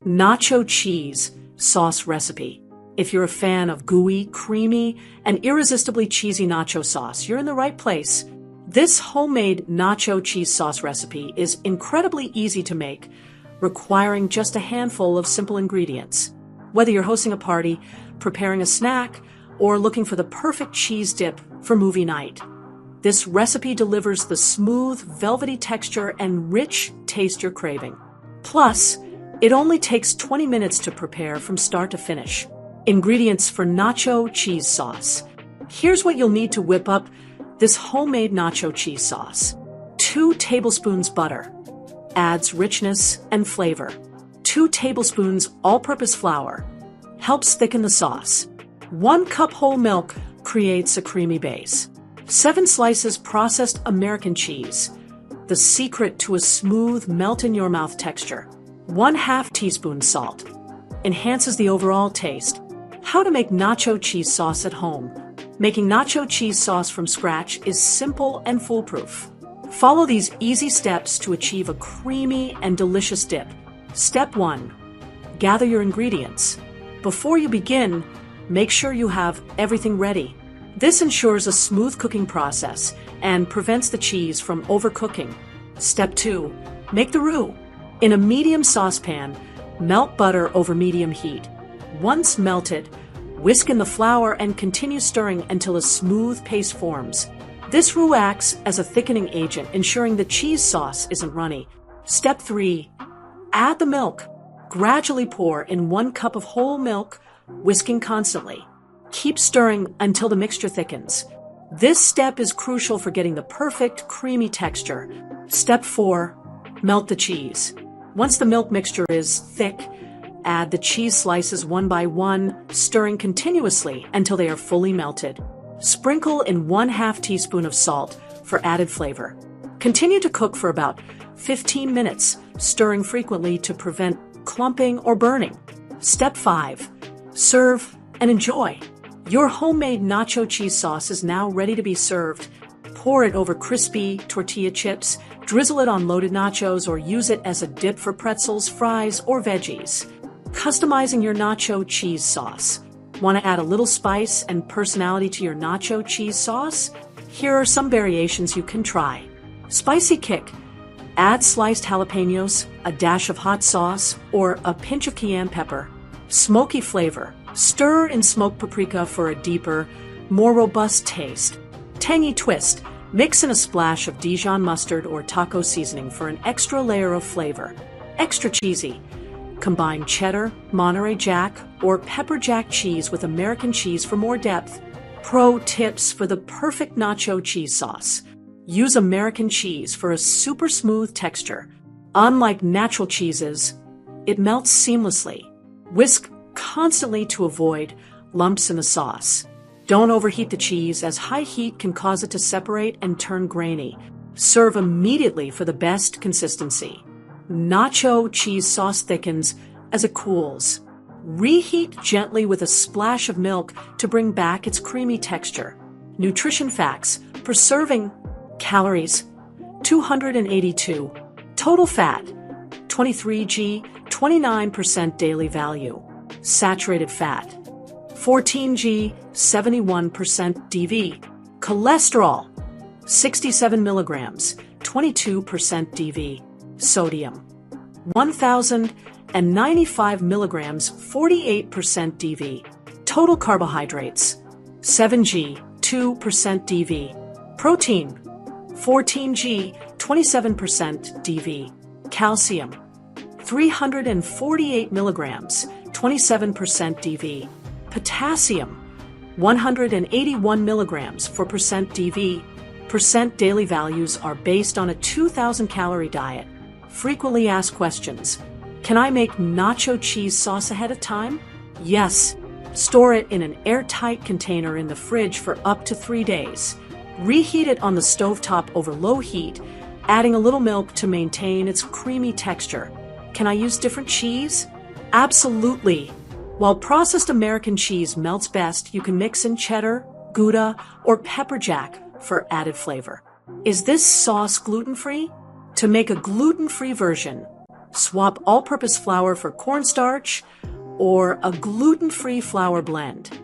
Nacho cheese sauce recipe. If you're a fan of gooey, creamy, and irresistibly cheesy nacho sauce, you're in the right place. This homemade nacho cheese sauce recipe is incredibly easy to make, requiring just a handful of simple ingredients. Whether you're hosting a party, preparing a snack, or looking for the perfect cheese dip for movie night, this recipe delivers the smooth, velvety texture and rich taste you're craving. Plus, it only takes 20 minutes to prepare from start to finish. Ingredients for nacho cheese sauce. Here's what you'll need to whip up this homemade nacho cheese sauce. 2 tablespoons butter. Adds richness and flavor. 2 tablespoons all-purpose flour. Helps thicken the sauce. 1 cup whole milk creates a creamy base. 7 slices processed American cheese. The secret to a smooth, melt-in-your-mouth texture. 1/2 teaspoon salt. Enhances the overall taste. How to make nacho cheese sauce at home. Making nacho cheese sauce from scratch is simple and foolproof. Follow these easy steps to achieve a creamy and delicious dip. Step 1. Gather your ingredients. Before you begin, make sure you have everything ready. This ensures a smooth cooking process and prevents the cheese from overcooking. Step 2. Make the roux. In a medium saucepan, melt butter over medium heat. Once melted, whisk in the flour and continue stirring until a smooth paste forms. This roux acts as a thickening agent, ensuring the cheese sauce isn't runny. Step 3. Add the milk. Gradually pour in 1 cup of whole milk, whisking constantly. Keep stirring until the mixture thickens. This step is crucial for getting the perfect creamy texture. Step 4. Melt the cheese. Once the milk mixture is thick, add the cheese slices one by one, stirring continuously until they are fully melted. Sprinkle in 1/2 teaspoon of salt for added flavor. Continue to cook for about 15 minutes, stirring frequently to prevent clumping or burning. Step 5. Serve and enjoy. Your homemade nacho cheese sauce is now ready to be served. Pour it over crispy tortilla chips, drizzle it on loaded nachos, or use it as a dip for pretzels, fries, or veggies. Customizing your nacho cheese sauce. Want to add a little spice and personality to your nacho cheese sauce? Here are some variations you can try. Spicy kick. Add sliced jalapenos, a dash of hot sauce, or a pinch of cayenne pepper. Smoky flavor. Stir in smoked paprika for a deeper, more robust taste. Tangy twist. Mix in a splash of Dijon mustard or taco seasoning for an extra layer of flavor. Extra cheesy. Combine cheddar, Monterey Jack, or pepper jack cheese with American cheese for more depth. Pro tips for the perfect nacho cheese sauce. Use American cheese for a super smooth texture. Unlike natural cheeses, it melts seamlessly. Whisk constantly to avoid lumps in the sauce. Don't overheat the cheese, as high heat can cause it to separate and turn grainy. Serve immediately for the best consistency. Nacho cheese sauce thickens as it cools. Reheat gently with a splash of milk to bring back its creamy texture. Nutrition facts per serving. Calories 282. Total fat 23 g, 29% daily value. Saturated fat 14 g, 71% DV. Cholesterol 67 milligrams, 22% DV. Sodium 1,095 milligrams, 48% DV. Total carbohydrates 7 g, 2% DV. Protein 14 g, 27% DV. Calcium 348 milligrams, 27% DV. Potassium 181 milligrams, 4% DV. Percent daily values are based on a 2,000 calorie diet. Frequently asked questions. Can I make nacho cheese sauce ahead of time? Yes. Store it in an airtight container in the fridge for up to 3 days. Reheat it on the stovetop over low heat, adding a little milk to maintain its creamy texture. Can I use different cheese? Absolutely. While processed American cheese melts best, you can mix in cheddar, Gouda, or pepper jack for added flavor. Is this sauce gluten-free? To make a gluten-free version, Swap all-purpose flour for cornstarch or a gluten-free flour blend.